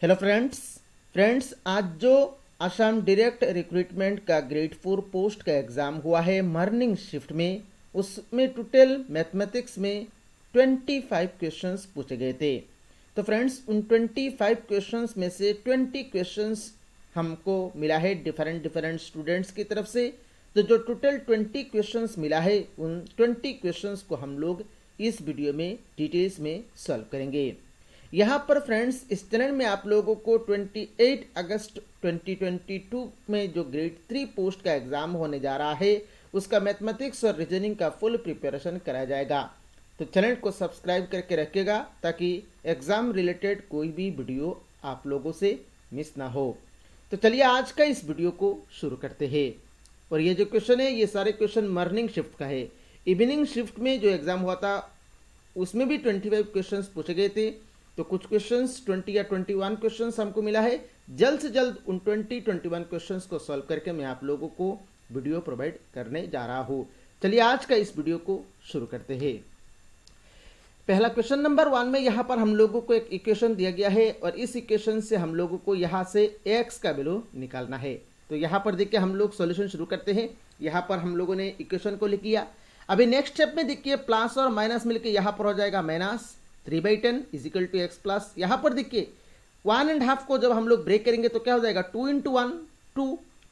Hello friends आज जो Assam direct recruitment का ग्रेड 4 पोस्ट का एग्ज़ाम हुआ है मॉर्निंग शिफ्ट में, उसमें टोटल मैथमेटिक्स में 25 क्वेश्चंस पूछे गए थे। तो फ्रेंड्स उन 25 क्वेश्चंस में से 20 क्वेश्चंस हमको मिला है डिफरेंट स्टूडेंट्स की तरफ से। तो जो टोटल 20 क्वेश्चंस मिला है उन 20 क्वेश्चंस को हम लोग इस वीडियो में डिटेल्स में सॉल्व करेंगे। यहाँ पर फ्रेंड्स इस चैनल में आप लोगों को 28 अगस्त 2022 में जो ग्रेड 3 पोस्ट का एग्ज़ाम होने जा रहा है उसका मैथमेटिक्स और रीजनिंग का फुल प्रिपरेशन कराया जाएगा। तो चैनल को सब्सक्राइब करके रखिएगा ताकि एग्ज़ाम रिलेटेड कोई भी वीडियो आप लोगों से मिस ना हो। तो चलिए आज का इस वीडियो को शुरू करते हैं। और ये जो क्वेश्चन है ये सारे क्वेश्चन मॉर्निंग शिफ्ट का है। इवनिंग शिफ्ट में जो एग्ज़ाम हुआ था उसमें भी 25 क्वेश्चंस पूछे गए थे। तो कुछ क्वेश्चंस 20 या 21 क्वेश्चंस हमको मिला है। जल्द से जल्द उन 21 क्वेश्चंस को सॉल्व करके मैं आप लोगों को वीडियो प्रोवाइड करने जा रहा हूँ। चलिए आज का इस वीडियो को शुरू करते हैं। पहला क्वेश्चन नंबर 1 में यहाँ पर हम लोगों को एक इक्वेशन दिया गया है और इस इक्वेशन से हम लोगों को यहाँ से x का वैल्यू निकालना है। तो यहाँ पर देखिए हम लोग सॉल्यूशन शुरू करते हैं। यहाँ पर हम लोगों ने इक्वेशन को लिख लिया। अभी नेक्स्ट स्टेप में देखिए प्लस और माइनस मिलकर यहाँ पर हो जाएगा minus 3/10 is equal to x plus. यहाँ पर देखिए 1.5 को जब हम लोग ब्रेक करेंगे तो क्या हो जाएगा 2 इंटू 1 2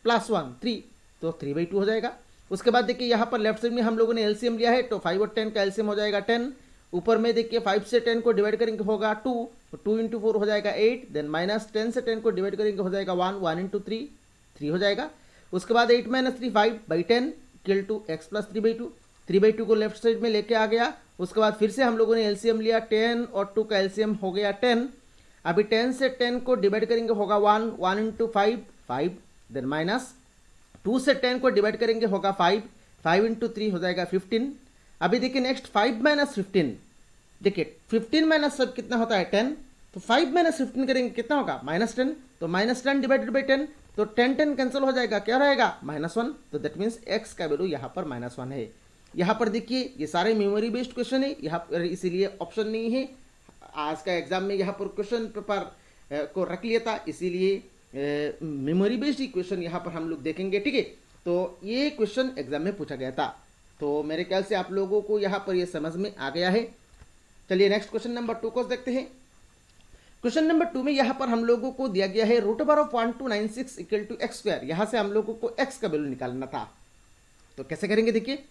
प्लस 1 3 तो 3/2 हो जाएगा। उसके बाद देखिए यहाँ पर लेफ्ट साइड में हम लोगों ने एलसीएम लिया है तो 5 और 10 का एलसीएम हो जाएगा 10। ऊपर में देखिए 5 से 10 को डिवाइड करेंगे होगा 2 तो 2 इंटू 4 हो जाएगा 8। देन माइनस 10 से 10 को डिवाइड करेंगे हो जाएगा 1 1 इंटू 3 3 हो जाएगा। उसके बाद 8 minus 3 5/10 equal to x plus 3/2 3/2 को लेफ्ट साइड में लेके आ गया। उसके बाद फिर से हम लोगों ने एलसीएम लिया 10 और 2 का एलसीएम हो गया 10। अभी 10 से 10 को डिवाइड करेंगे होगा 1 1 इंटू 5 5। देन माइनस 2 से 10 को डिवाइड करेंगे होगा 5 5 इंटू 3 हो जाएगा 15। अभी देखिए नेक्स्ट 5 माइनस 15। देखिए 15 माइनस सब कितना होता है 10। तो 5 माइनस 15 करेंगे कितना होगा -10। तो -10 डिवाइडेड बाई 10 तो 10 10 कैंसिल हो जाएगा क्या रहेगा -1। तो दैट मीन्स एक्स का वैल्यू यहाँ पर -1 है। यहाँ पर देखिए ये सारे मेमोरी बेस्ड क्वेश्चन है, यहाँ पर इसीलिए ऑप्शन नहीं है। आज का एग्जाम में यहाँ पर क्वेश्चन पेपर को रख लिया था इसीलिए मेमोरी बेस्ड ही क्वेश्चन यहाँ पर हम लोग देखेंगे। ठीक है, तो ये क्वेश्चन एग्जाम में पूछा गया था। तो मेरे ख्याल से आप लोगों को यहाँ पर ये समझ में आ गया है। चलिए नेक्स्ट क्वेश्चन नंबर 2 को देखते हैं। क्वेश्चन नंबर 2 में यहाँ पर हम लोगों को दिया गया है √1296 इक्वल टू एक्स स्क्वायर। यहाँ से हम लोगों को एक्स का वैल्यू निकालना था। तो कैसे करेंगे देखिए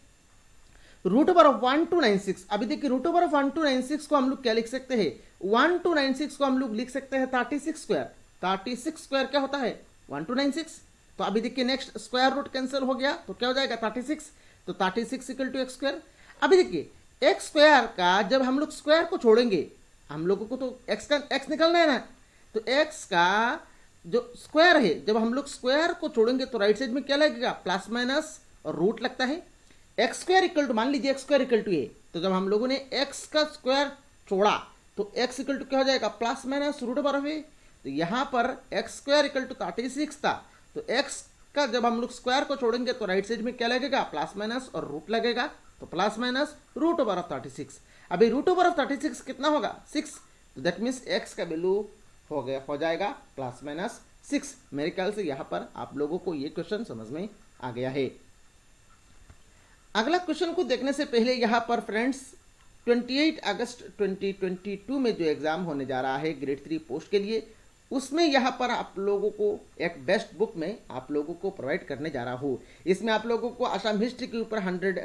√1296। अभी देखिए √1296 को हम लोग क्या लिख सकते हैं 1296 को हम लोग लिख सकते हैं 36 स्क्वायर। 36 स्क्वायर क्या होता है 1296। तो अभी देखिए नेक्स्ट स्क्वायर रूट कैंसिल हो गया तो क्या हो जाएगा 36। तो 36 इक्वल टू एक्स स्क्वायर। अभी देखिए एक्स स्क्वायर का जब हम लोग स्क्वायर को छोड़ेंगे हम लोगों को तो एक्स का एक्स निकालना है ना। तो एक्स का जो स्क्वायर है जब हम लोग स्क्वायर को छोड़ेंगे तो राइट साइड में क्या लगेगा प्लस माइनस और रूट लगता है। एक्स स्क्वायर इक्वल टू मान लीजिए एक्स स्क्वायर इक्वल टू ए। तो जब हम लोगों ने एक्स का स्क्वायर छोड़ा तो एक्स इक्वल टू क्या हो जाएगा प्लस माइनस √12। तो यहाँ पर एक्स स्क्वायर इक्वल टू 36 था। तो एक्स का जब हम लोग स्क्वायर को छोड़ेंगे तो राइट साइड में क्या लगेगा प्लस माइनस और रूट लगेगा। तो प्लस माइनस √36। अभी √36 कितना होगा 6। तो दैट मीन्स एक्स का वैल्यू हो जाएगा प्लस माइनस 6। मेरे ख्याल से यहाँ पर आप लोगों को ये क्वेश्चन समझ में आ गया है। अगला क्वेश्चन को देखने से पहले यहाँ पर फ्रेंड्स 28 अगस्त 2022 में जो एग्जाम होने जा रहा है ग्रेड 3 पोस्ट के लिए उसमें यहाँ पर आप लोगों को एक बेस्ट बुक में आप लोगों को प्रोवाइड करने जा रहा हूँ। इसमें आप लोगों को असम हिस्ट्री के ऊपर 1000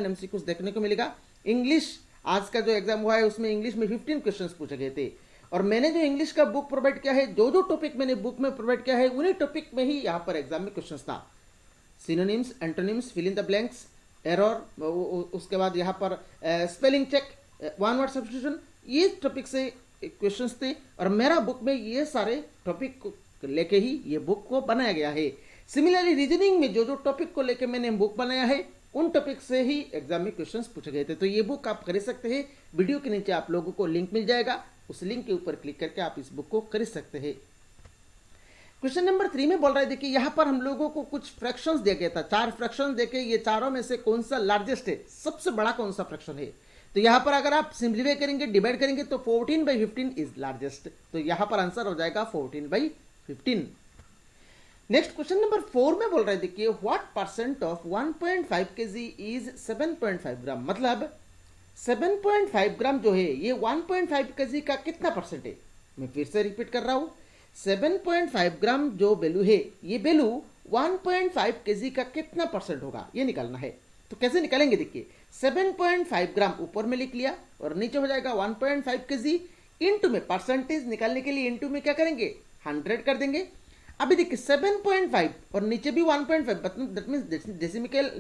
MCQs देखने को मिलेगा। इंग्लिश आज का जो एग्जाम हुआ है उसमें इंग्लिश में 15 क्वेश्चंस पूछे गए थे और मैंने जो इंग्लिश का बुक प्रोवाइड किया है जो टॉपिक मैंने बुक में प्रोवाइड किया है उन्हीं टॉपिक में ही यहाँ पर एग्जाम में क्वेश्चन था। Synonyms antonyms fill in the blanks error उसके बाद यहाँ पर spelling check one word substitution ये टॉपिक से क्वेश्चंस थे और मेरा बुक में ये सारे टॉपिक को लेके ही ये बुक को बनाया गया है। सिमिलरली रीजनिंग में जो टॉपिक को लेके मैंने बुक बनाया है उन टॉपिक से ही एग्जाम में क्वेश्चंस पूछे गए थे। तो ये बुक आप खरीद सकते हैं। वीडियो के नीचे आप लोगों को लिंक मिल जाएगा, उस लिंक के ऊपर क्लिक करके आप इस बुक को खरीद सकते हैं। क्वेश्चन नंबर 3 में बोल रहे थे कि यहाँ पर हम लोगों को कुछ फ्रैक्शंस दिया गया था। 4 फ्रैक्शन देके ये चारों में से कौन सा लार्जेस्ट है सबसे बड़ा कौन सा फ्रैक्शन है। तो यहां पर अगर आप सिंप्लीफाई करेंगे, डिवाइड करेंगे तो 14/15 इज लार्जेस्ट, तो यहां पर आंसर हो जाएगा 14/15। नेक्स्ट क्वेश्चन नंबर 4 में बोल रहे हैं, देखिए what percent of 1.5 kg is 7.5 ग्राम, मतलब 7.5 ग्राम जो है ये 1.5 kg का कितना परसेंट है। मैं फिर से रिपीट कर रहा हूं, 7.5 ग्राम जो वैल्यू है ये वैल्यू 1.5 kg का कितना परसेंट होगा ये निकालना है। तो कैसे निकालेंगे, देखिए 7.5 ग्राम ऊपर में लिख लिया और नीचे हो जाएगा 1.5 kg, इंटू में परसेंटेज निकालने के लिए इंटू में क्या करेंगे 100 कर देंगे। अभी देखिए 7.5 और नीचे भी 1.5, दैट मीन्स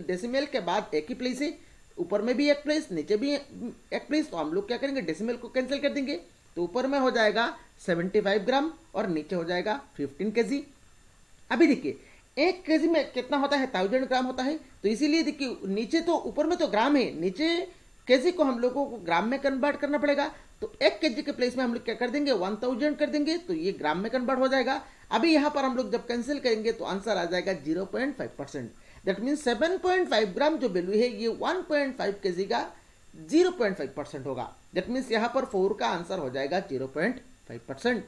डेसिमल के बाद एक ही प्लेस है, ऊपर में भी एक प्लेस नीचे भी एक प्लेस, तो हम लोग क्या करेंगे डेसिमल को कैंसिल कर देंगे, तो ऊपर में हो जाएगा 75 ग्राम और नीचे हो जाएगा 15 kg। अभी देखिए 1 kg में कितना होता है 1000 ग्राम होता है, तो इसीलिए देखिए नीचे तो ऊपर में तो ग्राम है, नीचे केजी को हम लोगों को ग्राम में कन्वर्ट करना पड़ेगा, तो 1 kg के प्लेस में हम लोग क्या कर देंगे 1000 कर देंगे, तो ये ग्राम में कन्वर्ट हो जाएगा। अभी यहाँ पर हम लोग जब कैंसिल करेंगे तो आंसर आ जाएगा 0.5%, दैट मीन्स 7.5 ग्राम जो वैल्यू है ये 1.5 kg का 0.5% होगा, दैट मीन्स यहाँ पर 4 का आंसर हो जाएगा 0.5%।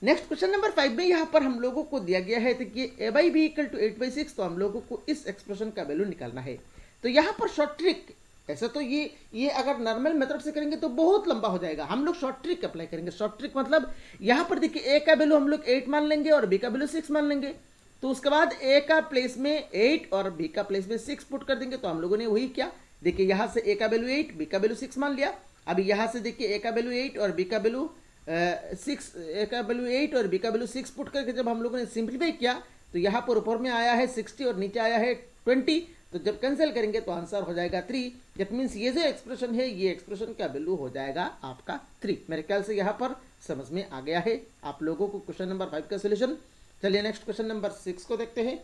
नेक्स्ट क्वेश्चन नंबर 5 में यहाँ पर हम लोगों को दिया गया है कि a/b = 8/6, तो हम लोगों को इस एक्सप्रेशन का वैल्यू निकालना है। तो यहाँ पर शॉर्ट ट्रिक, ऐसा तो ये अगर नॉर्मल मेथड से करेंगे तो बहुत लंबा हो जाएगा, हम लोग शॉर्ट ट्रिक अप्लाई करेंगे। शॉर्ट ट्रिक मतलब यहाँ पर देखिए a का वैल्यू हम लोग 8 मान लेंगे और b का वैल्यू 6 मान लेंगे, तो उसके बाद a का प्लेस में 8 और b का प्लेस में 6 पुट कर देंगे। तो हम लोगों ने वही किया, देखिए यहाँ से a का वैल्यू 8, b का वैल्यू 6 मान लिया। अभी यहाँ से देखिए a का वैल्यू 8 और b का वैल्यू 6, a का वैल्यू 8 और b का वैल्यू 6 पुट करके जब हम लोगों ने सिंप्लीफाई किया तो यहाँ पर ऊपर में आया है 60 और नीचे आया है 20, तो जब कैंसिल करेंगे तो आंसर हो जाएगा 3। दैट मीन्स ये जो एक्सप्रेशन है ये एक्सप्रेशन का वैल्यू हो जाएगा आपका 3। मेरे ख्याल से यहाँ पर समझ में आ गया है आप लोगों को क्वेश्चन नंबर 5 का सोल्यूशन। चलिए नेक्स्ट क्वेश्चन नंबर 6 को देखते हैं।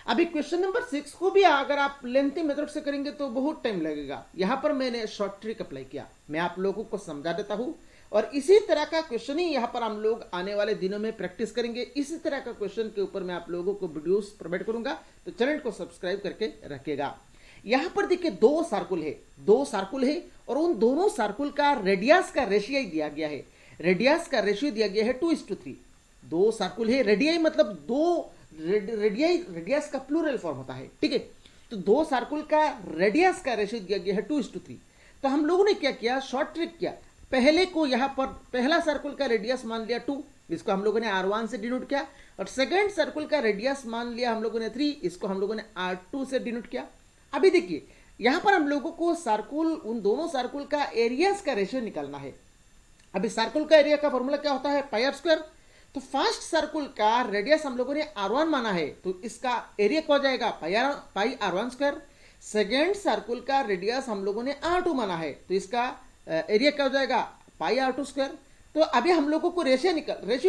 अभी क्वेश्चन नंबर 6 को भी अगर आप लेंथी मेथड से करेंगे तो बहुत टाइम लगेगा, यहाँ पर मैंने शॉर्ट ट्रिक अप्लाई किया, मैं आप लोगों को समझा देता हूँ और इसी तरह का क्वेश्चन ही यहाँ पर हम लोग आने वाले दिनों में प्रैक्टिस करेंगे। इसी तरह का क्वेश्चन के ऊपर मैं आप लोगों को वीडियोस प्रोवाइड करूंगा, तो चैनल को सब्सक्राइब करके रखिएगा। यहाँ पर देखिए दो सर्कुल है और उन दोनों सर्कुल का रेडियस का रेशियो दिया गया है। रेडियस का रेशियो दिया गया है 2:3। दो सर्कुल है, रेडियाई मतलब दो रेडियस का प्लूरल फॉर्म होता है, ठीक है। तो दो सर्कुल का रेडियस का रेशियो दिया गया है 2:3। तो हम लोगों ने क्या किया, शॉर्ट ट्रिक किया। पहले को यहाँ पर पहला सर्कुल का रेडियस मान लिया 2, इसको हम लोगों ने R1 से डिनोट किया, और सेकंड सर्कुल का रेडियस मान लिया हम लोगों ने 3, इसको हम लोगों ने R2 से डिनोट किया। अभी देखिए यहाँ पर हम लोगों को सर्कुल, उन दोनों सर्कुल का एरियाज का रेशियो निकालना है। अभी सर्कुल का एरिया का फॉर्मूला क्या होता है, πr²। तो फर्स्ट सर्कुल का रेडियस हम लोगों ने R1 माना है, तो इसका एरिया क्या हो जाएगा πr1²। सेकेंड सर्कुल का रेडियस हम लोगों ने R2 माना है, तो इसका एरिया क्या हो जाएगा πr2²। तो अभी हम लोगों को रेशियो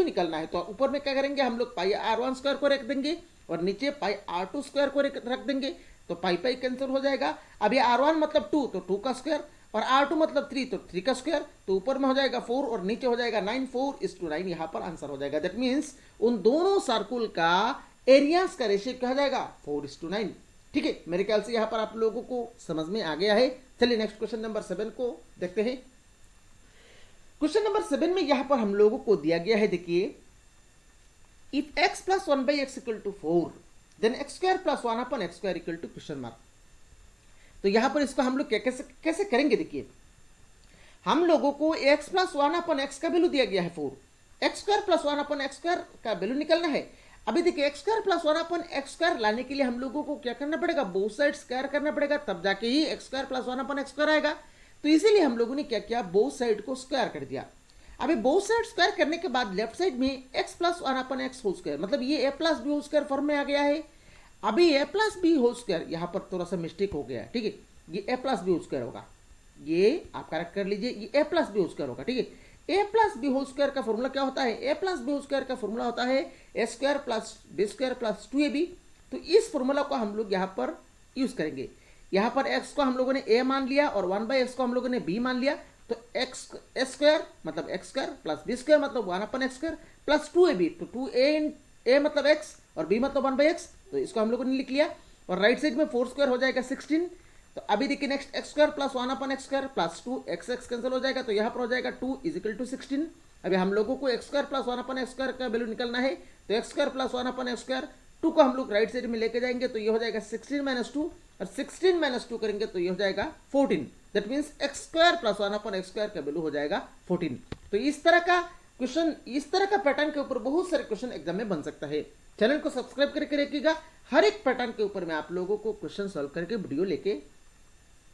निकालना है, तो ऊपर में क्या करेंगे हम लोग πr1² को रख देंगे और नीचे πr2² को रख देंगे, तो पाई कैंसिल हो जाएगा। अभी R1 मतलब 2, तो 2 का स्क्वायर, और R2 मतलब 3, तो 3 का स्क्वायर, तो ऊपर में हो जाएगा 4 और नीचे हो जाएगा 9, 4:9 यहाँ पर आंसर हो जाएगा। दैट मीन्स उन दोनों सर्कुल का एरियाज का रेशियो क्या हो जाएगा 4:9, ठीक है। मेरे ख्याल से यहाँ पर आप लोगों को समझ में आ गया है। चलिए नेक्स्ट क्वेश्चन नंबर 7 को देखते हैं। क्वेश्चन नंबर 7 में यहाँ पर हम लोगों को दिया गया है, देखिए if x + 1/x = 4 then x² + 1/x² = ? तो यहां पर इसको हम लोग कैसे करेंगे, देखिए हम लोगों को x + 1/x का वैल्यू दिया गया है 4, x² + 1/x² का वैल्यू निकालना है। अभी देखिए x² + 1/x² लाने के लिए हम लोगों को क्या करना पड़ेगा, बोथ साइड स्क्वायर करना पड़ेगा, तब जाके ही x² + 1/x² आएगा। तो इसीलिए हम लोगों ने क्या किया, बोथ साइड को स्क्वायर कर दिया। अभी बोथ साइड स्क्वायर करने के बाद लेफ्ट साइड में x + 1/x² मतलब ये a + b² फॉर्म में आ गया है। अभी a + b² यहाँ पर थोड़ा सा मिस्टेक हो गया, ठीक है, ये a + b² होगा, ये आप करेक्ट कर लीजिए, ये a + b² होगा, ठीक है। a + b² का फॉर्मूला क्या होता है, a + b² का फॉर्मूला होता है a² + b² + 2ab। तो इस फॉर्मूला को हम लोग यहाँ पर यूज करेंगे। यहाँ पर x को हम लोगों ने a मान लिया और 1/x को हम लोगों ने b मान लिया, तो x² मतलब x² + b² मतलब 1/x² + 2ab, तो 2a मतलब x और b मतलब 1/x, तो इसको हम लोगों ने लिख लिया। और राइट साइड में 4² हो जाएगा 16, तो अभी देखिए next x square plus 1/x² plus 2 x cancel हो जाएगा, तो यहाँ पर हो जाएगा 2 = 16। अभी हम लोगों को एक्स स्क्वायर प्लस 1/x² का वैल्यू निकलना है, तो एक्स स्क्वायर प्लस 1/x², 2 को हम लोग राइट साइड में लेके जाएंगे तो ये हो जाएगा 16 - 2, और 16 - 2 करेंगे तो ये हो जाएगा 14। That means x square plus 1/x² का वैल्यू हो जाएगा 14। तो इस तरह का क्वेश्चन, इस तरह का पैटर्न के ऊपर बहुत सारे क्वेश्चन एग्जाम में बन सकता है। चैनल को सब्सक्राइब करके रखिएगा, हर एक पैटर्न के ऊपर मैं आप लोगों को क्वेश्चन सॉल्व करके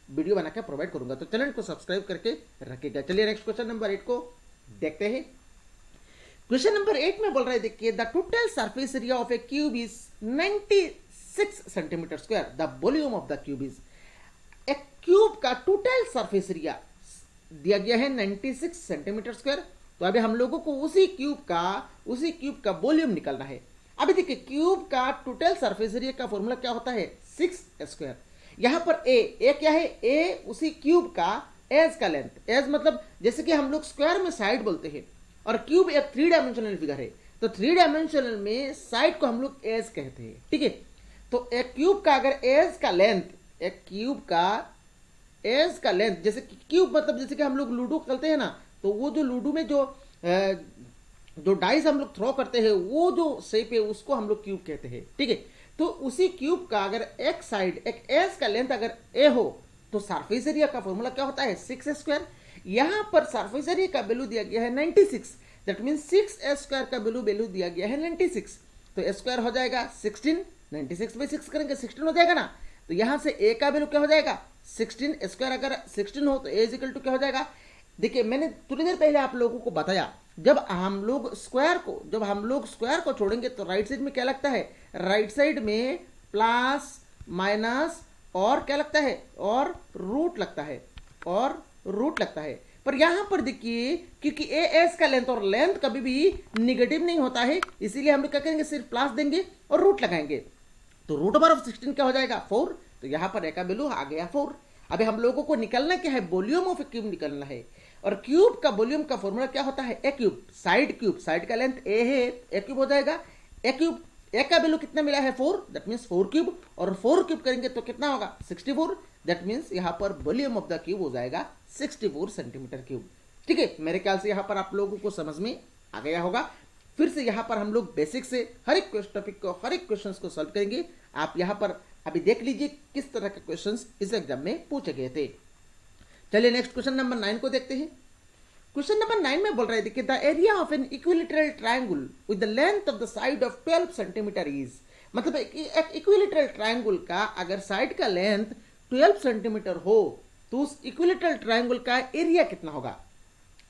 वीडियो बना के प्रोवाइड करूंगा, तो चैनल को सब्सक्राइब करके रखिएगा। चलिए नेक्स्ट क्वेश्चन नंबर 8 को देखते हैं। क्वेश्चन नंबर 8 में बोल रहे हैं, देखिए the total surface area of A cube is 96 centimetre square, the volume of the cube is. एक क्यूब का टोटल सरफेस एरिया दिया गया है 96 सेंटीमीटर स्क्वायर। तो अभी हम लोगों को उसी क्यूब का वॉल्यूम निकालना है। अभी देखिए क्यूब का टोटल सरफेस एरिया का फॉर्मूला क्या होता है, 6² यहां पर ए क्या है, ए उसी क्यूब का एज का लेंथ, एज मतलब जैसे कि हम लोग स्क्वायर में साइड बोलते हैं, और क्यूब एक 3 डायमेंशनल फिगर है, तो 3 डायमेंशनल में साइड को हम लोग एज कहते हैं, ठीक है। तो एक क्यूब का अगर एज का लेंथ, एक क्यूब का एज का लेंथ, जैसे क्यूब मतलब जैसे कि हम लोग लूडो खेलते हैं ना, तो वो जो लूडो में जो डाइस हम लोग थ्रो करते हैं, वो जो शेप है उसको हम लोग क्यूब कहते हैं, ठीक है। तो उसी क्यूब का अगर एक साइड, एक एज का लेंथ अगर ए हो, तो सरफेस एरिया का फॉर्मूला क्या होता है, 6² यहां पर सरफेस एरिया का वैल्यू दिया गया है 96, दैट मीन 6² का वैल्यू दिया गया है 96। तो ए स्क्वायर हो जाएगा 16, 96/6 करेंगे 16 हो जाएगा ना। तो यहां से ए का वैल्यू क्या हो जाएगा 16, स्क्वायर अगर 16 हो तो ए इक्वल टू क्या हो जाएगा। देखिए मैंने थोड़ी देर पहले आप लोगों को बताया, जब हम लोग स्क्वायर को छोड़ेंगे तो राइट साइड में क्या लगता है, राइट साइड में प्लस माइनस और क्या लगता है, और रूट लगता है, पर यहां पर देखिए क्योंकि ए एस का लेंथ, और लेंथ कभी भी निगेटिव नहीं होता है, इसीलिए हम लोग क्या करेंगे, सिर्फ प्लस देंगे और रूट लगाएंगे। तो √16 क्या हो जाएगा 4, तो यहां पर ए का वैल्यू आ गया 4। अभी हम लोगों को निकलना क्या है, वॉल्यूम ऑफ ए क्यूब निकलना है, और क्यूब का वॉल्यूम का फॉर्मूला क्या होता है, ए क्यूब साइड का लेंथ ए है, ए क्यूब हो जाएगा। ए का वैल्यू कितना मिला है 4, दैट मींस 4 क्यूब, और 4 क्यूब करेंगे तो कितना होगा 64, दैट मींस यहां पर वॉल्यूम ऑफ द क्यूब हो जाएगा 64 सेंटीमीटर क्यूब, ठीक है। मेरे ख्याल से यहां पर आप लोगों को समझ में आ गया होगा। फिर से यहां पर हम लोग बेसिक से हर एक टॉपिक को, हर एक क्वेश्चन को सॉल्व करेंगे। आप यहां पर अभी देख लीजिए किस तरह के क्वेश्चंस इस एग्जाम में पूछे गए थे। चलिए नेक्स्ट क्वेश्चन नंबर 9 को देखते हैं। क्वेश्चन नंबर 9 में बोल रहे थे कि the area of an equilateral triangle with the length of the side of 12 centimetre is, मतलब एक इक्विलैटरल ट्रायंगल का अगर साइड का लेंथ 12 सेंटीमीटर हो तो उस इक्विलैटरल ट्रायंगल का एरिया कितना होगा।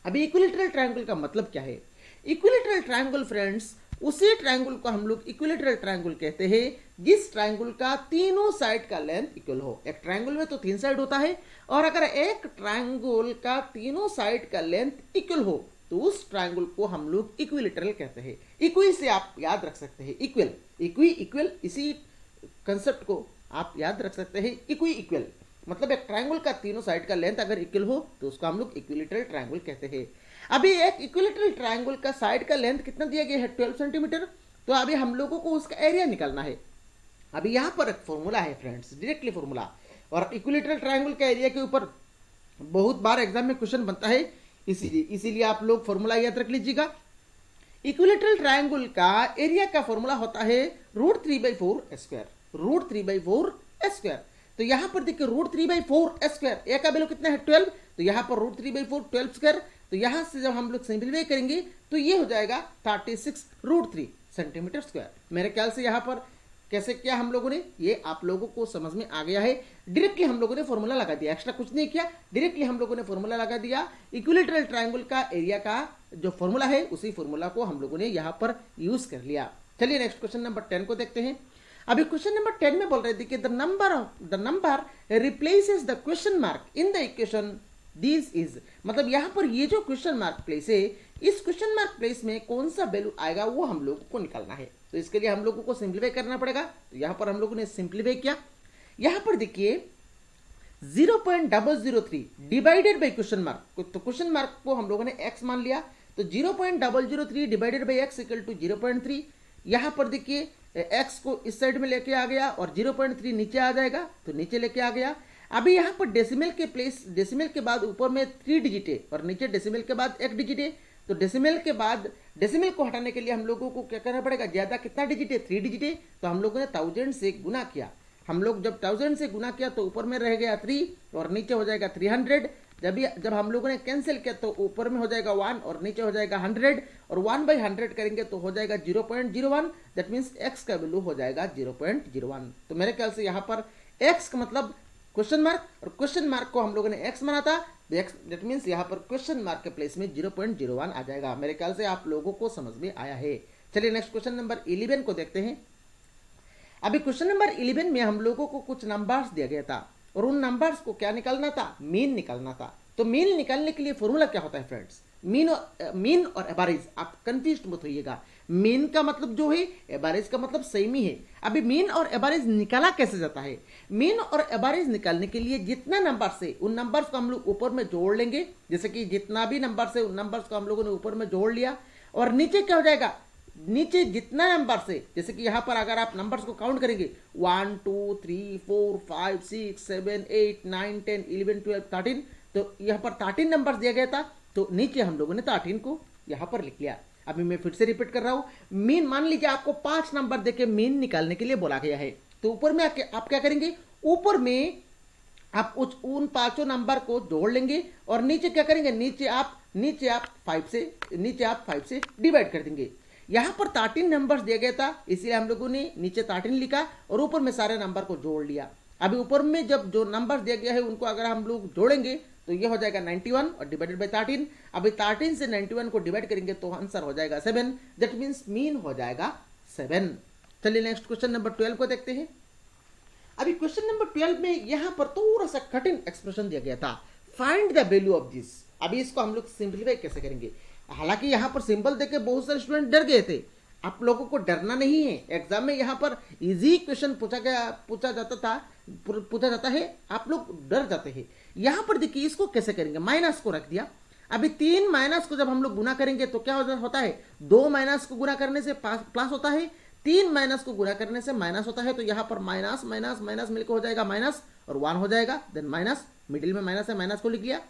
अभी इक्विलैटरल ट्रायंगल का मतलब क्या है, इक्विलैटरल ट्रायंगल फ्रेंड्स उसी ट्रायंगल को हम लोग इक्विलैटरल ट्रायंगल कहते हैं जिस ट्रायंगल का तीनों साइड का लेंथ इक्वल हो। एक ट्रायंगल में तो 3 साइड होता है, और अगर एक ट्रायंगल का तीनों साइड का लेंथ इक्वल हो तो उस ट्रायंगल को हम लोग इक्विलैटरल कहते हैं। इक्वी से आप याद रख सकते हैं, इक्वल, इसी कंसेप्ट को आप याद रख सकते हैं, इक्वल मतलब एक ट्रायंगल का तीनों साइड का लेंथ अगर इक्वल हो तो उसको हम लोग इक्विलैटरल ट्रायंगल कहते हैं। अभी एक इक्विलैटरल ट्रायंगल का साइड का लेंथ कितना दिया गया है 12 सेंटीमीटर, तो अभी हम लोगों को उसका एरिया निकालना है। अभी यहां पर एक फॉर्मूला है फ्रेंड्स, डायरेक्टली फॉर्मूला, और इक्विलैटरल ट्रायंगल का एरिया के ऊपर बहुत बार एग्जाम में क्वेश्चन बनता है, इसीलिए आप लोग फॉर्मूला याद रख लीजिएगा। इक्विलैटरल ट्रायंगल का एरिया का फॉर्मूला होता है √3/4²। तो यहां पर देखिए √3/4², ए का वैल्यू कितना है 12, तो यहां पर √3/4 12², तो यहां से जब हम लोग सिंप्लीफाई करेंगे तो ये हो जाएगा 36√3 सेंटीमीटर स्क्वायर। मेरे ख्याल से यहां पर कैसे किया हम लोगों ने, ये आप लोगों को समझ में आ गया है। डायरेक्टली हम लोगों ने फॉर्मूला लगा दिया, एक्स्ट्रा कुछ नहीं किया, डायरेक्टली हम लोगों ने फॉर्मूला लगा दिया। इक्विलैटरल ट्रायंगल का एरिया का जो फॉर्मूला है उसी फॉर्मूला को हम लोगों ने यहां पर यूज कर लिया। चलिए नेक्स्ट क्वेश्चन नंबर 10 को देखते हैं। अभी क्वेश्चन नंबर 10 में बोल रहे थे कि the number replaces the question mark in the equation this is, मतलब यहां पर ये जो क्वेश्चन मार्क प्लेस है, इस क्वेश्चन मार्क प्लेस में कौन सा वैल्यू आएगा वो हम लोगों को निकालना है। तो इसके लिए हम लोगों को सिंप्लीफाई करना पड़ेगा। तो यहां पर हम लोगों ने सिंप्लीफाई किया, यहां पर देखिए 0.003 डिवाइडेड बाई क्वेश्चन मार्क, तो क्वेश्चन मार्क को हम लोगों ने x मान लिया, तो 0.003 divided by x equal to 0.3। यहां पर देखिए x को इस साइड में लेके आ गया और 0.3 नीचे आ जाएगा, तो नीचे लेके आ गया। अभी यहाँ पर डेसिमल के बाद ऊपर में 3 डिजिट है और नीचे डेसिमल के बाद 1 डिजिट है। तो डेसिमल के बाद डेसिमल को हटाने के लिए हम लोगों को क्या करना पड़ेगा, ज्यादा कितना डिजिट है, 3 डिजिट है, तो हम लोगों ने 1000 से गुना किया। हम लोग जब 1000 से गुना किया तो ऊपर में रह गया 3 और नीचे हो जाएगा 300। जब हम लोगों ने कैंसिल किया तो ऊपर में हो जाएगा 1 और नीचे हो जाएगा 100 और 1/100 करेंगे तो हो जाएगा 0.01। दैट मीन्स x का वैल्यू हो जाएगा 0.01। तो मेरे ख्याल से यहाँ पर x का मतलब क्वेश्चन मार्क और क्वेश्चन मार्क को हम लोगों ने x माना था, दैट मीन्स यहाँ पर क्वेश्चन मार्क के प्लेस में 0.01 आ जाएगा। मेरे ख्याल से आप लोगों को समझ में आया है। चलिए नेक्स्ट क्वेश्चन नंबर 11 को देखते हैं। अभी क्वेश्चन नंबर 11 में हम लोगों को कुछ नंबर्स दिया गया था और उन नंबर्स को क्या निकालना था, मीन निकालना था। तो मीन निकालने के लिए फॉर्मूला क्या होता है फ्रेंड्स, मीन और एवरेज। आप कंफ्यूज मत होइएगा, मीन का मतलब जो है, एवरेज का मतलब सेम ही है। अभी मीन और एवरेज निकाला कैसे जाता है, मीन और एवरेज निकालने के लिए जितना नंबर से उन नंबर्स को हम लोग ऊपर में जोड़ लेंगे। जैसे कि जितना भी नंबर से उन नंबर्स को हम लोगों ने ऊपर में जोड़ लिया और नीचे क्या हो जाएगा, नीचे जितना नंबर से, जैसे कि यहां पर अगर आप नंबर्स को काउंट करेंगे 1 2 3 4 5 6 7 8 9 10 11 12 13, तो यहां पर 13 नंबर्स दिया गया था, तो नीचे हम लोगों ने 13 को यहां पर लिख लिया। अभी मैं फिर से रिपीट कर रहा हूं, मीन मान लीजिए आपको 5 नंबर देके मीन निकालने के लिए बोला गया है, तो ऊपर में आप क्या करेंगे, ऊपर में आप उन 5 नंबर को जोड़ लेंगे और नीचे क्या करेंगे, नीचे आप 5 से डिवाइड कर देंगे। यहां पर 13 नंबर्स दिया गया था, इसलिए हम लोगों ने नीचे 13 लिखा और ऊपर में सारे नंबर को जोड़ लिया। अभी ऊपर में जब जो नंबर दिया गया है उनको अगर हम लोग जोड़ेंगे तो ये हो जाएगा 91 और डिवाइडेड बाय 13। अभी 13 से 91 को डिवाइड करेंगे तो आंसर हो जाएगा 7। दैट मीन्स मीन हो जाएगा 7। चलिए नेक्स्ट क्वेश्चन नंबर 12 को देखते हैं। अभी क्वेश्चन नंबर 12 में यहां पर थोड़ा सा कठिन एक्सप्रेशन दिया गया था, find the value of this. अभी इसको हम लोग सिंप्लीफाई कैसे करेंगे। हालांकि यहाँ पर सिंबल देके बहुत सारे स्टूडेंट डर गए थे, आप लोगों को डरना नहीं है। एग्जाम में यहाँ पर इजी क्वेश्चन पूछा जाता है, आप लोग डर जाते हैं। यहाँ पर देखिए इसको कैसे करेंगे, माइनस को रख दिया। अभी 3 माइनस को जब हम लोग गुना करेंगे तो क्या होता है, 2 माइनस को गुना करने से प्लस होता है, 3 माइनस को गुना करने से माइनस होता है। तो यहाँ पर माइनस माइनस माइनस मिलकर हो जाएगा माइनस और 1 हो जाएगा, देन माइनस, मिडिल में माइनस है, माइनस को लिख लिया।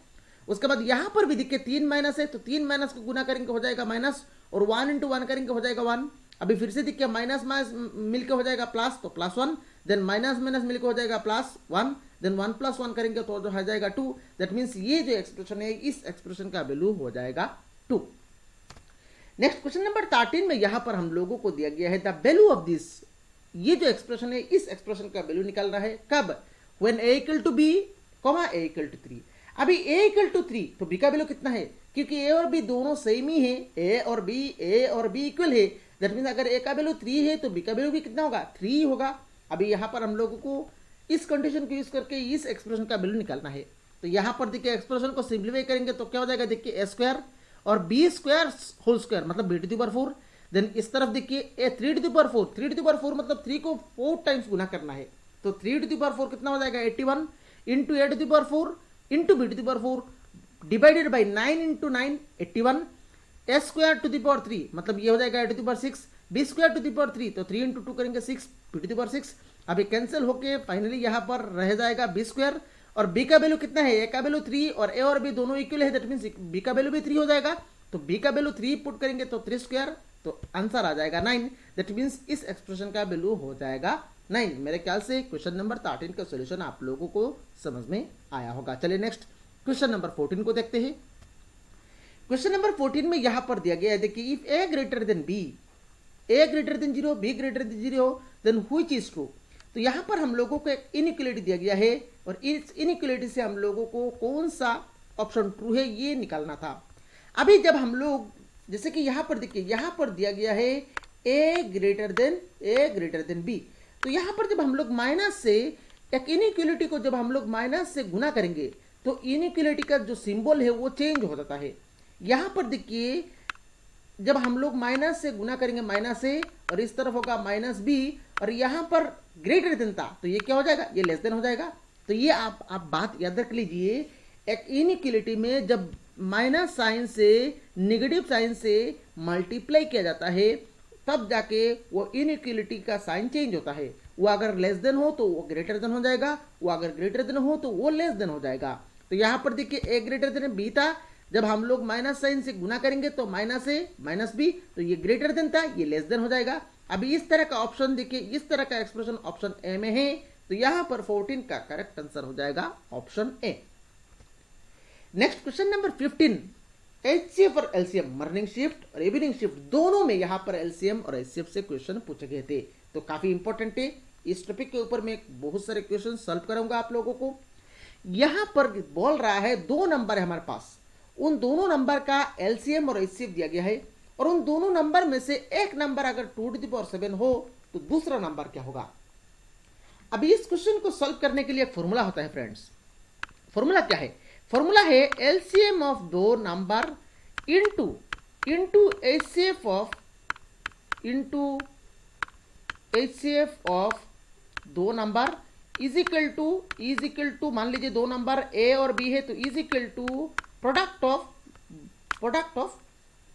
उसके बाद यहां पर भी देखिए 3 माइनस है, तो 3 माइनस को गुना करेंगे हो जाएगा माइनस और 1 इंटू 1 करेंगे हो जाएगा 1। अभी फिर से देखिए माइनस माइनस मिलकर हो जाएगा प्लस, तो +1, देन माइनस माइनस मिलकर हो जाएगा +1, देन 1 + 1 करेंगे तो हो जाएगा 2। दैट मीन्स ये जो एक्सप्रेशन है, इस एक्सप्रेशन का वैल्यू हो जाएगा 2। नेक्स्ट क्वेश्चन नंबर 13 में यहां पर हम लोगों को दिया गया है द वैल्यू ऑफ दिस। ये जो एक्सप्रेशन है, इस एक्सप्रेशन का वैल्यू निकालना है कब, व्हेन a = b, a = 3। अभी a = 3 तो b का वैल्यू कितना है, क्योंकि a और b दोनों सेम ही है, a और b इक्वल है। दैट मीन्स अगर a का वैल्यू 3 है तो b का वैल्यू भी कितना होगा, 3 होगा। अभी यहाँ पर हम लोगों को इस कंडीशन को यूज करके इस एक्सप्रेशन का वैल्यू निकालना है। तो यहाँ पर देखिए एक्सप्रेशन को सिंप्लीफाई करेंगे तो क्या हो जाएगा, देखिए a² और b² होल स्क्वायर मतलब b⁴। देन इस तरफ देखिए 3⁴ मतलब 3 को 4 टाइम्स गुना करना है, तो 3⁴ कितना हो जाएगा 81 into a⁴ into b⁴ divided by 9 into 9 81, a² मतलब ये हो जाएगा a⁴, b² तो 3 इंटू 2 करेंगे 6 b⁴। अभी कैंसिल होके फाइनली यहाँ पर रह जाएगा b² और b का वैल्यू कितना है, a का वैल्यू 3 और a और b दोनों इक्वल है। दैट मीन्स b का वैल्यू भी 3 हो जाएगा, तो b का वैल्यू 3 पुट करेंगे तो 3² तो आंसर आ जाएगा 9। दैट मीन्स इस एक्सप्रेशन का वैल्यू हो जाएगा 9। मेरे ख्याल से क्वेश्चन नंबर 13 का सॉल्यूशन आप लोगों को समझ में आया होगा। चलिए नेक्स्ट क्वेश्चन नंबर 14 को देखते हैं। क्वेश्चन नंबर 14 में यहां पर दिया गया है, देखिए if a greater than b, a greater than 0, b greater than 0, then which is true. तो यहां पर हम लोगों को एक इनइक्वालिटी दिया गया है और इस इनइक्वालिटी से हम लोगों को कौन सा ऑप्शन ट्रू है ये निकालना था। अभी जब हम लोग जैसे कि यहां पर देखिए, यहां पर दिया गया है a ग्रेटर देन b, तो यहां पर जब हम लोग माइनस से एक इनइक्वालिटी को जब हम लोग माइनस से गुना करेंगे तो इनइक्वालिटी का जो सिंबल है वो चेंज हो जाता है। यहां पर देखिए जब हम लोग माइनस से गुना करेंगे माइनस से और इस तरफ होगा -b और यहां पर ग्रेटर देन था तो ये क्या हो जाएगा, ये लेस देन हो जाएगा। तो ये आप बात याद रख लीजिए, एक इनइक्वालिटी में जब माइनस साइन से नेगेटिव साइन से मल्टीप्लाई किया जाता है तब जाके वो इनइक्वालिटी का साइन चेंज होता है। वो अगर लेस देन हो तो वो ग्रेटर देन हो जाएगा, वो अगर ग्रेटर देन हो तो वो लेस देन हो जाएगा। तो यहाँ पर देखिए ए ग्रेटर देन बी था, जब हम लोग माइनस साइन से गुना करेंगे तो माइनस ए माइनस बी, तो ये ग्रेटर देन था, ये लेस देन हो जाएगा। अभी इस तरह का ऑप्शन देखिए, इस तरह का एक्सप्रेशन ऑप्शन ए में है, तो यहां पर 14 का करेक्ट आंसर हो जाएगा option A. Next question number 15, HCF और एलसीएम, मॉर्निंग शिफ्ट और इवनिंग शिफ्ट दोनों में यहां पर एलसीएम और एचसीएफ से क्वेश्चन पूछे गए थे, तो काफी इंपॉर्टेंट है। इस टॉपिक के ऊपर मैं बहुत सारे क्वेश्चन सॉल्व करूंगा आप लोगों को। यहां पर बोल रहा है दो नंबर है हमारे पास, उन दोनों नंबर का एलसीएम और एचसीएफ दिया गया है, और उन दोनों नंबर में से एक नंबर अगर 2⁴ हो तो दूसरा नंबर क्या होगा। अभी इस क्वेश्चन को सॉल्व करने के लिए एक फॉर्मूला होता है फ्रेंड्स। फॉर्मूला क्या है? फॉर्मूला है एलसीएम ऑफ दो नंबर इनटू एचसीएफ ऑफ दो नंबर इज इक्वल टू मान लीजिए दो नंबर ए और बी है, तो is equal to product of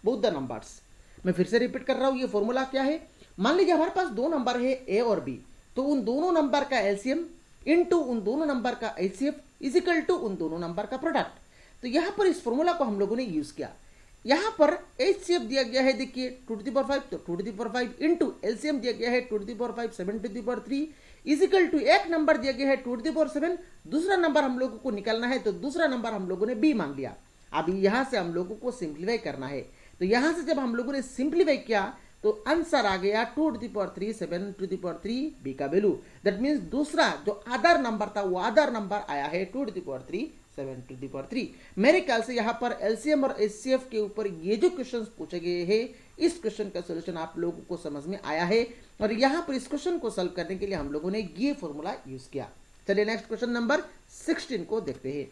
both the numbers. मैं फिर से रिपीट कर रहा हूं, ये फॉर्मूला क्या है? मान लीजिए हमारे पास दो नंबर है ए और बी, तो उन दोनों नंबर का एलसीएम इनटू उन दोनों नंबर का एचसीएफ इज इक्वल टू उन दोनों नंबर का प्रोडक्ट। तो यहां पर इस फॉर्मूला को हम लोगों ने यूज किया। यहां पर एचसीएफ दिया गया है देखिए 2⁵, तो 2⁵ इनटू एलसीएम दिया गया है 2⁵ 7⁵ इज इक्वल टू एक नंबर दिया गया है 2⁵, दूसरा नंबर हम लोगों को निकालना है, तो दूसरा नंबर हम लोगों ने बी मान लिया। अभी यहां से हम लोगों को सिंप्लीफाई करना है, तो यहां से जब हम लोगों ने सिंप्लीफाई किया तो आंसर आ गया 2⁵ 7⁵ बी का वैल्यू। दैट मीन्स दूसरा जो अदर नंबर था वो अदर नंबर आया है 2⁵ 7⁵। मेरे ख्याल से यहाँ पर एलसीएम और एचसीएफ के ऊपर ये जो क्वेश्चंस पूछे गए हैं, इस क्वेश्चन का सॉल्यूशन आप लोगों को समझ में आया है, और यहाँ पर इस क्वेश्चन को सॉल्व करने के लिए हम लोगों ने ये फॉर्मूला यूज किया। चलिए नेक्स्ट क्वेश्चन नंबर 16 को देखते हैं।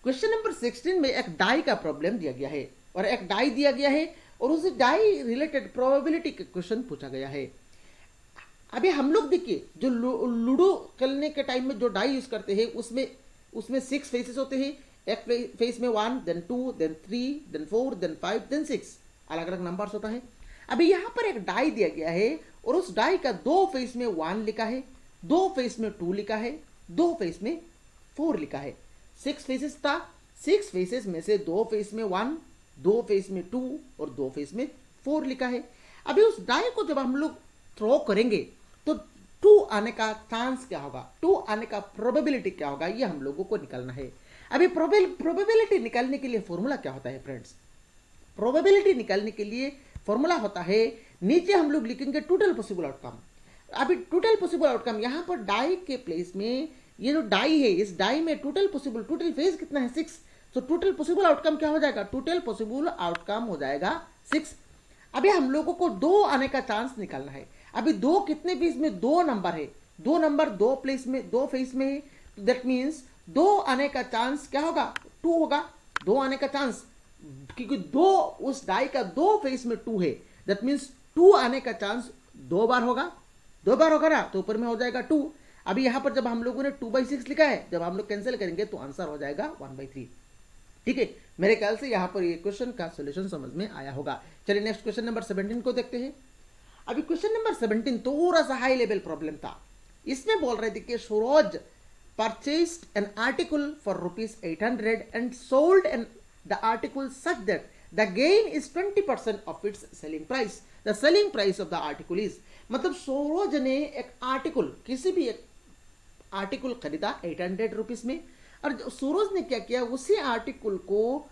क्वेश्चन नंबर 16 में एक डाई का प्रॉब्लम दिया गया है, और एक डाई दिया गया है, और उस डाई रिलेटेड प्रोबेबिलिटी का क्वेश्चन पूछा गया है। अभी हम लोग देखिए जो लूडो खेलने के टाइम में जो डाई यूज करते हैं उसमें 6 फेसेस होते हैं। एक फेस में 1, then 2, then 3, then 4, then 5, then 6 अलग अलग नंबर्स होता है। अभी यहाँ पर एक डाई दिया गया है, और उस डाई का 2 फेस में 1 लिखा है, 2 फेस में 2 लिखा है, 2 फेस में 4 लिखा है। 6 फेसेस था, 6 फेसेस में से 2 फेस में 1, 2 फेस में 2 और 2 फेस में 4 लिखा है। अभी उस डाई को जब हम लोग थ्रो करेंगे तो 2 आने का चांस क्या होगा, 2 आने का प्रोबेबिलिटी क्या होगा, ये हम लोगों को निकालना है। अभी प्रोबेबिलिटी निकालने के लिए फॉर्मूला क्या होता है फ्रेंड्स? प्रोबेबिलिटी निकालने के लिए फॉर्मूला होता है, नीचे हम लोग लिखेंगे टोटल पॉसिबल आउटकम। अभी टोटल पॉसिबल आउटकम यहाँ पर डाई के प्लेस में ये जो डाई है, इस डाई में टोटल फेज कितना है 6, तो टोटल पॉसिबल आउटकम क्या हो जाएगा? टोटल पॉसिबल आउटकम हो जाएगा 6। अभी हम लोगों को 2 आने का चांस निकालना है। अभी 2 कितने फेस में? 2 नंबर है, 2 नंबर 2 फेस में है, तो दैट मीन्स 2 आने का चांस क्या होगा? 2 होगा। 2 आने का चांस, क्योंकि 2 उस डाई का 2 फेस में 2 है, दैट मीन्स 2 आने का चांस 2 बार होगा, 2 बार होगा ना, तो ऊपर में हो जाएगा 2। अभी यहां पर जब हम लोगों ने 2/6 लिखा है, जब हम लोग कैंसिल करेंगे तो आंसर हो जाएगा 1/3। ठीक है, मेरे ख्याल से यहां पर ये क्वेश्चन का सॉल्यूशन समझ में आया होगा। चलिए नेक्स्ट क्वेश्चन नंबर 17 को देखते हैं। अभी क्वेश्चन नंबर 17 थोड़ा सा हाई लेवल प्रॉब्लम था। इसमें बोल रहे थे कि सूरज purchased an article for ₹800 and sold the article such that the gain is 20% of its selling price. The selling price of the article is, मतलब सूरज ने एक आर्टिकल, किसी भी एक आर्टिकल खरीदा 800 रुपीज में, और सूरज ने क्या किया, उसी आर्टिकल को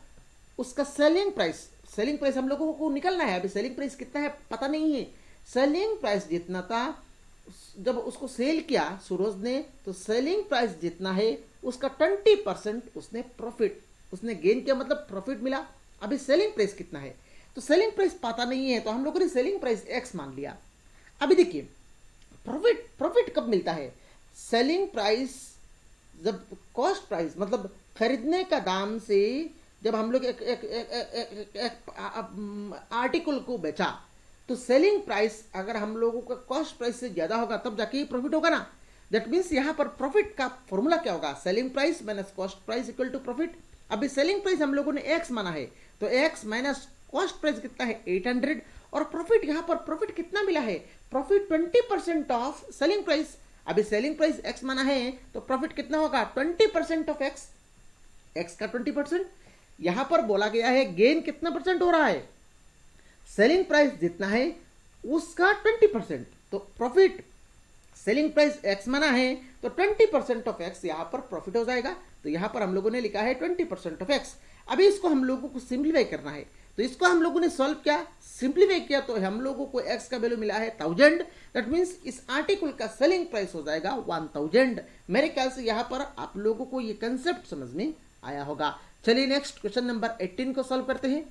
उसका सेलिंग प्राइस हम लोगों को निकलना है। अभी सेलिंग प्राइस कितना है पता नहीं है, सेलिंग प्राइस जितना था जब उसको सेल किया सूरज ने, तो सेलिंग प्राइस जितना है उसका 20% उसने प्रॉफिट, उसने गेन किया, मतलब प्रॉफिट मिला। अभी सेलिंग प्राइस कितना है, तो सेलिंग प्राइस पता नहीं है, तो हम लोगों ने सेलिंग प्राइस x मान लिया। अभी देखिए प्रॉफिट कब मिलता है? सेलिंग प्राइस जब कॉस्ट प्राइस, मतलब खरीदने का दाम से जब हम लोग एक आर्टिकल को बेचा, तो सेलिंग प्राइस अगर हम लोगों का कॉस्ट प्राइस से ज्यादा होगा तब जाके प्रॉफिट होगा ना। दैट मीन्स यहाँ पर प्रॉफिट का फॉर्मूला क्या होगा? Selling price minus cost price equal to profit. अभी सेलिंग प्राइस हम लोगों ने x माना है, तो x माइनस कॉस्ट प्राइस कितना है 800, और प्रॉफिट, यहाँ पर प्रॉफिट कितना मिला है, प्रॉफिट 20% ऑफ सेलिंग प्राइस। अभी सेलिंग प्राइस एक्स माना है तो प्रॉफिट कितना होगा, 20% ऑफ एक्स, एक्स का 20%। यहां पर बोला गया है गेन कितना परसेंट हो रहा है, सेलिंग प्राइस जितना है उसका 20%। तो प्रॉफिट सेलिंग प्राइस एक्स माना है तो 20% ऑफ एक्स यहां पर प्रॉफिट हो जाएगा। तो यहां पर हम लोगों ने लिखा है 20% ऑफ एक्स। अभी इसको हम लोगों को सिंप्लीफाई करना है, तो इसको हम लोगों ने सॉल्व किया, सिंप्लीफाई किया, तो हम लोगों को एक्स का वैल्यू मिला है 1000। दैट मीन्स इस आर्टिकल का सेलिंग प्राइस हो जाएगा 1000। मेरे ख्याल से यहां पर आप लोगों को ये कंसेप्ट समझ में आया होगा। चलिए नेक्स्ट क्वेश्चन नंबर 18 को सॉल्व करते हैं।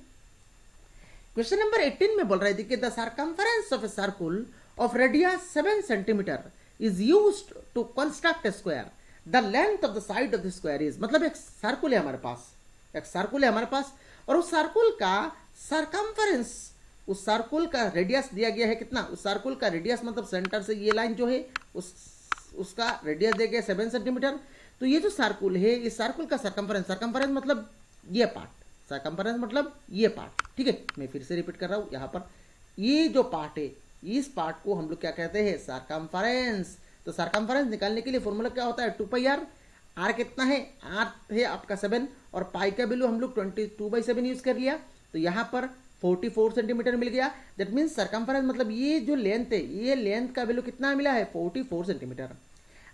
क्वेश्चन नंबर 18 में बोल रहे थे कि the circumference of a circle of radius 7 centimetre is used to construct a square, the length of the side of the square is, मतलब एक सर्कल है हमारे पास, एक सर्कल है हमारे पास, और उस सर्कल का सर्कमफरेंस, उस सर्कल का रेडियस दिया गया है कितना, उस सर्कल का रेडियस मतलब सेंटर से ये लाइन जो है उसका रेडियस दिया गया 7 सेंटीमीटर। तो ये जो सर्कल है, इस सर्कल का सर्कमफरेंस, सर्कमफरेंस मतलब ये पार्ट, सर्कमफरेंस मतलब ये पार्ट, ठीक है। मैं फिर से रिपीट कर रहा हूं, यहां पर ये जो पार्ट है, इस पार्ट को हम लोग क्या कहते हैं, सर्कमफरेंस। तो सर्कमफरेंस निकालने के लिए फॉर्मूला क्या होता है, 2πr। आर कितना है, आर है आपका 7 और पाई का वैल्यू हम लोग 22/7 यूज कर लिया, तो यहां पर 44 सेंटीमीटर मिल गया। दैट मीन्स सर्कमफरेंस मतलब ये जो लेंथ है, ये लेंथ का वैल्यू कितना मिला है, 44 सेंटीमीटर।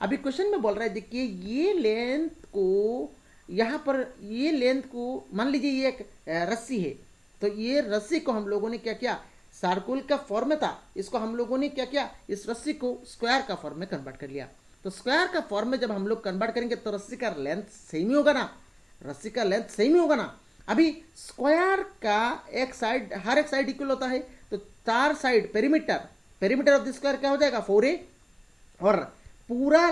अभी क्वेश्चन में बोल रहा है, देखिए ये लेंथ को, यहां पर ये लेंथ को मान लीजिए ये एक रस्सी है, तो ये रस्सी को हम लोगों ने क्या किया, सर्कल का फॉर्म में था, इसको हम लोगों ने क्या किया, इस रस्सी को स्क्वायर का फॉर्म में कन्वर्ट कर लिया। तो स्क्वायर का फॉर्म में जब हम लोग कन्वर्ट करेंगे तो रस्सी का लेंथ सेम ही होगा ना, रस्सी का लेंथ सेम ही होगा ना। अभी स्क्वायर का एक साइड, हर एक साइड इक्वल होता है, तो 4 side perimeter of the square क्या हो जाएगा, 4a, और पूरा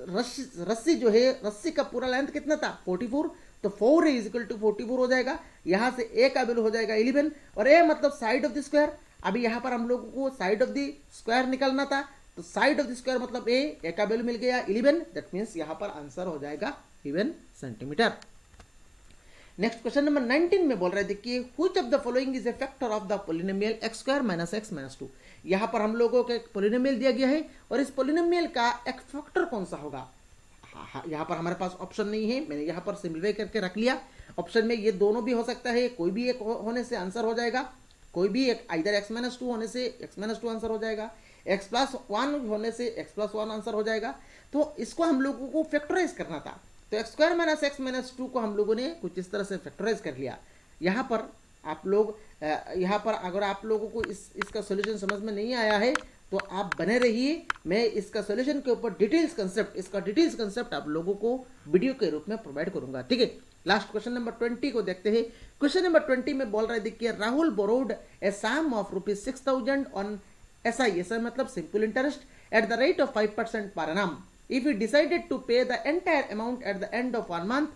रस्सी जो है, रस्सी का पूरा लेंथ कितना था, 44, तो 4a इज इक्वल टू 44 हो जाएगा। यहां से a का वैल्यू हो जाएगा 11, और a मतलब साइड ऑफ द स्क्वायर। अभी यहां पर हम लोगों को साइड ऑफ द स्क्वायर निकालना था, तो साइड ऑफ द स्क्वायर मतलब a का वैल्यू मिल गया 11। दैट मीन्स यहां पर आंसर हो जाएगा 11 सेंटीमीटर। नेक्स्ट क्वेश्चन नंबर 19 में बोल रहे थे कि which of the following is a factor of the polynomial x² - x - 2। यहां पर हम लोगों को एक पॉलिनोमियल दिया गया है, और इस पॉलिनोमियल का एक फैक्टर कौन सा होगा। यहां पर हमारे पास ऑप्शन नहीं है, मैंने यहां पर सिंप्लीफाई करके रख लिया। ऑप्शन में ये दोनों भी हो सकता है, कोई भी एक होने से आंसर हो जाएगा, कोई भी एक, आइदर x - 2 होने से x - 2 आंसर हो जाएगा, x+1 होने से x+1 आंसर हो जाएगा। तो इसको हम लोगों को फैक्टराइज करना था, तो x² - x - 2 को हम लोगों ने कुछ इस तरह से फैक्टराइज कर लिया। यहाँ पर आप लोग, यहाँ पर अगर आप लोगों को इसका सॉल्यूशन समझ में नहीं आया है तो आप बने रहिए, मैं इसका सॉल्यूशन के ऊपर डिटेल्स कंसेप्ट, इसका डिटेल्स कंसेप्ट आप लोगों को वीडियो के रूप में प्रोवाइड करूंगा, ठीक है। लास्ट क्वेश्चन नंबर 20 को देखते हैं। क्वेश्चन नंबर 20 में बोल रहे देखिए, Rahul borrowed a sum of ₹6,000 on SI मतलब simple interest at the rate of 5% पर annum. If he decided to pay the entire amount at the end of 1 month,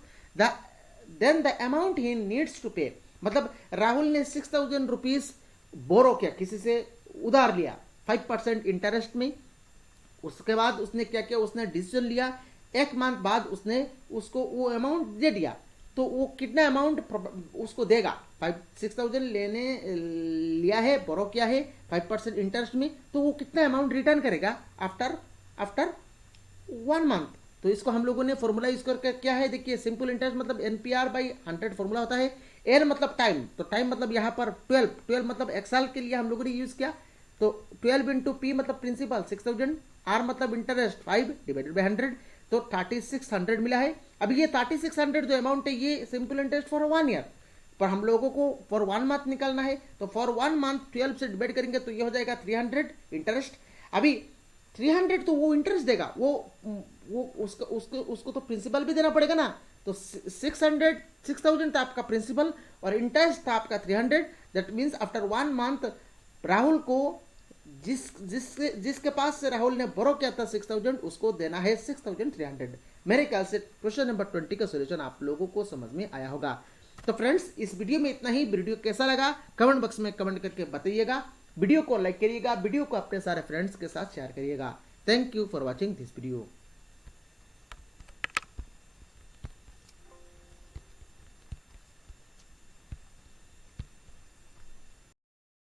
then the amount he needs to pay, मतलब राहुल ने 6,000 rupees बोरो किया, किसी से उधार लिया 5% interest में। उसके बाद उसने क्या किया, उसने डिसीजन लिया, 1 मंथ बाद उसने उसको वो अमाउंट दे दिया, तो वो कितना अमाउंट उसको देगा, 6,000 लेने लिया है, बोरो किया है 5% इंटरेस्ट में, तो वो कितना अमाउंट रिटर्न करेगा आफ्टर 1 मंथ। तो इसको हम लोगों ने फॉर्मूला यूज करके क्या है, देखिए सिंपल इंटरेस्ट मतलब NPR/100 फॉर्मूला होता है। एन मतलब टाइम, तो टाइम मतलब यहाँ पर 12 मतलब 1 साल के लिए हम लोगों ने यूज किया, तो 12 इंटू P मतलब प्रिंसिपल 6,000, R मतलब इंटरेस्ट 5 डिवाइडेड बाई 100, तो 3600 मिला है। अब ये 3600 जो अमाउंट है ये सिंपल इंटरेस्ट फॉर 1 ईयर, पर हम लोगों को फॉर 1 मंथ निकालना है, तो फॉर 1 मंथ 12 से डिवाइड करेंगे तो ये हो जाएगा 300 इंटरेस्ट। अभी 300 तो वो इंटरेस्ट देगा, वो उसको तो प्रिंसिपल भी देना पड़ेगा ना, तो 6,000 था आपका प्रिंसिपल और इंटरेस्ट था आपका 300। That means after 1 month Rahul को जिसके पास से राहुल ने बोरो किया था 6,000, उसको देना है 6,300। मेरे ख्याल से क्वेश्चन नंबर 20 का सॉल्यूशन आप लोगों को समझ में आया होगा। तो फ्रेंड्स, इस वीडियो में इतना ही। वीडियो कैसा लगा कमेंट बॉक्स में कमेंट करके बताइएगा। वीडियो को लाइक करिएगा, वीडियो को अपने सारे फ्रेंड्स के साथ शेयर करिएगा। Thank you for watching this video.